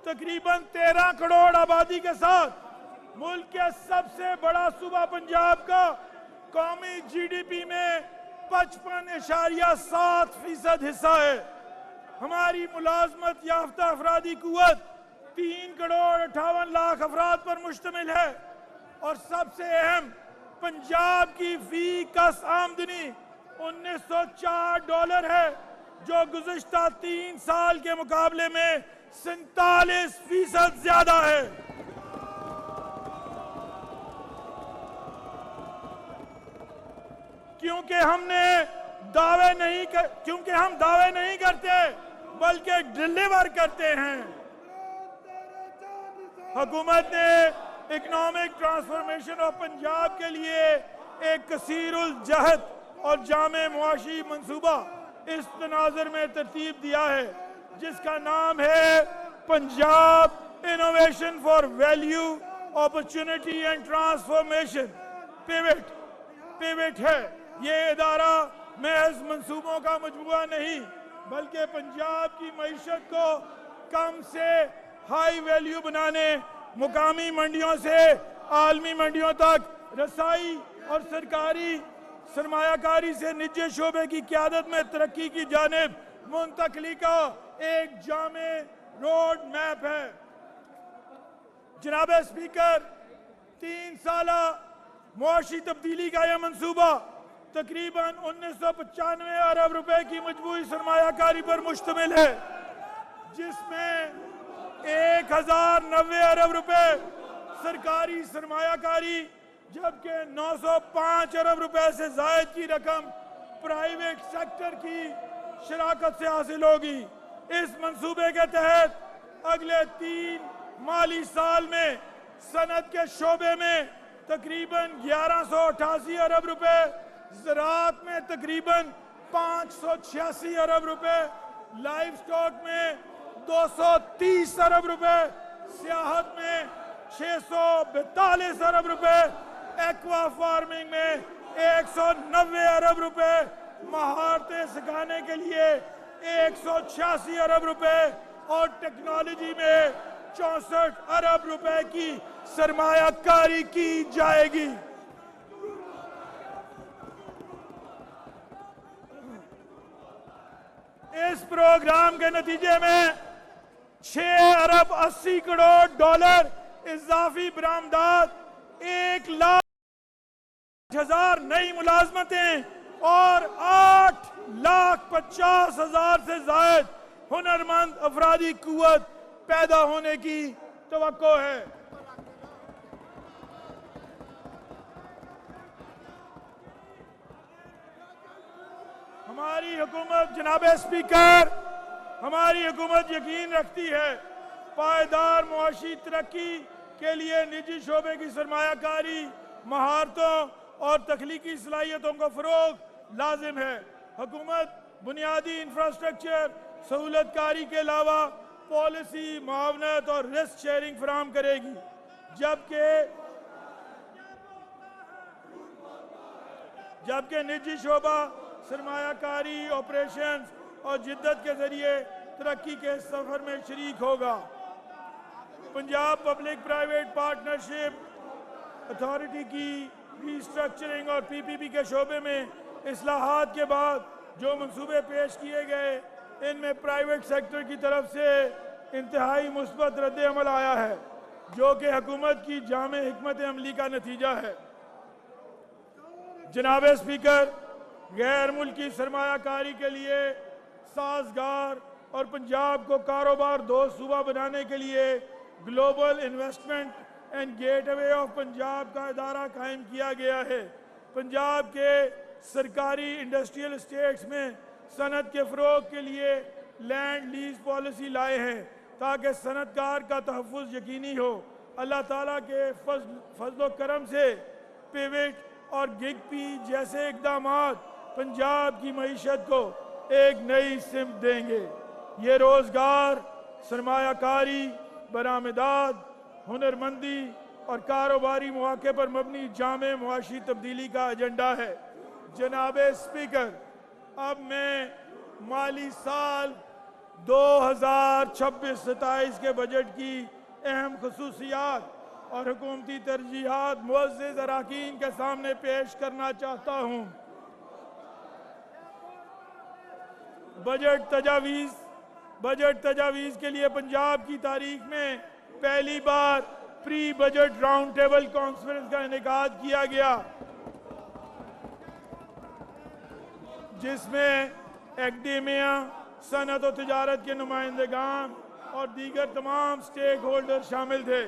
तकरीबन 13 करोड़ आबादी के साथ मुल्क के सबसे बड़ा सूबा पंजाब का कौमी जीडीपी में 55.7% हिस्सा है। हमारी मुलाजमत याफ्ता अफरादी कुव्वत 3 करोड़ 58 लाख अफराद पर मुश्तमिल है और सबसे अहम पंजाब की फी कस आमदनी $1904 है, जो गुज़िश्ता 3 साल के मुकाबले में 47% ज्यादा है। क्योंकि हम दावे नहीं करते बल्कि डिलीवर करते हैं। हुकूमत ने इकोनॉमिक ट्रांसफॉर्मेशन ऑफ पंजाब के लिए एक कसीरुल जहद और जामे मुआशी मंसूबा इस तनाज़ुर में तरतीब दिया है, जिसका नाम है Punjab innovation for value opportunity and transformation, pivot है। ये इदारा महज मंसूबों का मजमुआ नहीं बल्कि पंजाब की मईशत को कम से हाई वैल्यू बनाने, मुकामी मंडियों से आलमी मंडियों तक रसाई और सरकारी सरमायाकारी से निजी शोबे की क़यादत में तरक्की की जानिब मुंतकली का एक जामे रोड मैप है। जनाब स्पीकर, 3 साला मुआशी तब्दीली का यह मंसूबा तकरीबन 1995 अरब रुपए की मजबूरी सरमायाकारी पर मुश्तमिल है, जिसमें 1090 अरब रुपए सरकारी सरमायाकारी जबकि 905 अरब रुपए से जायद की रकम प्राइवेट सेक्टर की शराकत से हासिल होगी। इस मंसूबे के तहत अगले 3 माली साल में सनत के शोबे में तकरीबन 1188 अरब रुपए, ज़राअत में तकरीबन 586 अरब रुपए, लाइफ स्टॉक में 230 अरब रुपए, सियाहत में 642 अरब रुपए, एक्वा फार्मिंग में 190 अरब रुपए, महारतें सिखाने के लिए 186 अरब रुपए और टेक्नोलॉजी में 64 अरब रुपए की सरमायाकारी की जाएगी। इस प्रोग्राम के नतीजे में 6 अरब 80 करोड़ डॉलर इजाफी बरामदात, 1,00,000 नई मुलाजमतें और 8,50,000 से जायद हुनरमंद अफरादी कुव्वत पैदा होने की तवक्को है। हमारी हुकूमत, जनाब स्पीकर, हमारी हुकूमत यकीन रखती है पायदार मुआशी तरक्की के लिए निजी शोबे की सरमायाकारी, महारतों और तख्लीकी सलाहियतों को फरोग लाजिम है। हुकूमत बुनियादी इंफ्रास्ट्रक्चर सहूलतकारी के अलावा पॉलिसी, मुआवनत और रिस्क शेयरिंग फराहम करेगी, जबकि निजी शोबा सरमायाकारी, ऑपरेशंस और जिद्दत के जरिए तरक्की के सफर में शरीक होगा। Punjab public private partnership authority की रीस्ट्रक्चरिंग और पीपीपी के शोबे में इस्लाहात के बाद जो मंसूबे पेश किए गए, इनमें प्राइवेट सेक्टर की तरफ से इंतहाई मुस्बत रद्द अमल आया है, जो कि हुकूमत की जामे हिकमत अमली का नतीजा है। जनाब स्पीकर, गैर मुल्की सरमायाकारी के लिए साजगार और पंजाब को कारोबार दोस्त सूबा बनाने के लिए global investment and gateway of Punjab का इदारा कायम किया गया है। पंजाब के सरकारी इंडस्ट्रियल स्टेट्स में सनत के फ़रोग के लिए लैंड लीज पॉलिसी लाए हैं ताकि सनतकार का तहफ़्फ़ुज़ यकीनी हो। अल्लाह ताला के फजल करम से पिवट और गिगपी जैसे इक़दामात पंजाब की मईशत को एक नई सिमत देंगे। ये रोज़गार, सरमायाकारी, बरामदात, हुनरमंदी और कारोबारी मौके पर मबनी जामे मुआशी तब्दीली का एजेंडा है। जनाब स्पीकर, अब मैं माली साल 2026-27 کے بجٹ کی اہم خصوصیات اور حکومتی ترجیحات معزز اراکین کے سامنے پیش کرنا چاہتا ہوں۔ بجٹ تجاویز کے لیے پنجاب کی تاریخ میں پہلی بار pre budget round table conference کا انعقاد کیا گیا، جس میں اکیڈیمیا، صنعت و تجارت کے نمائندگان اور دیگر تمام سٹیک ہولڈر شامل تھے۔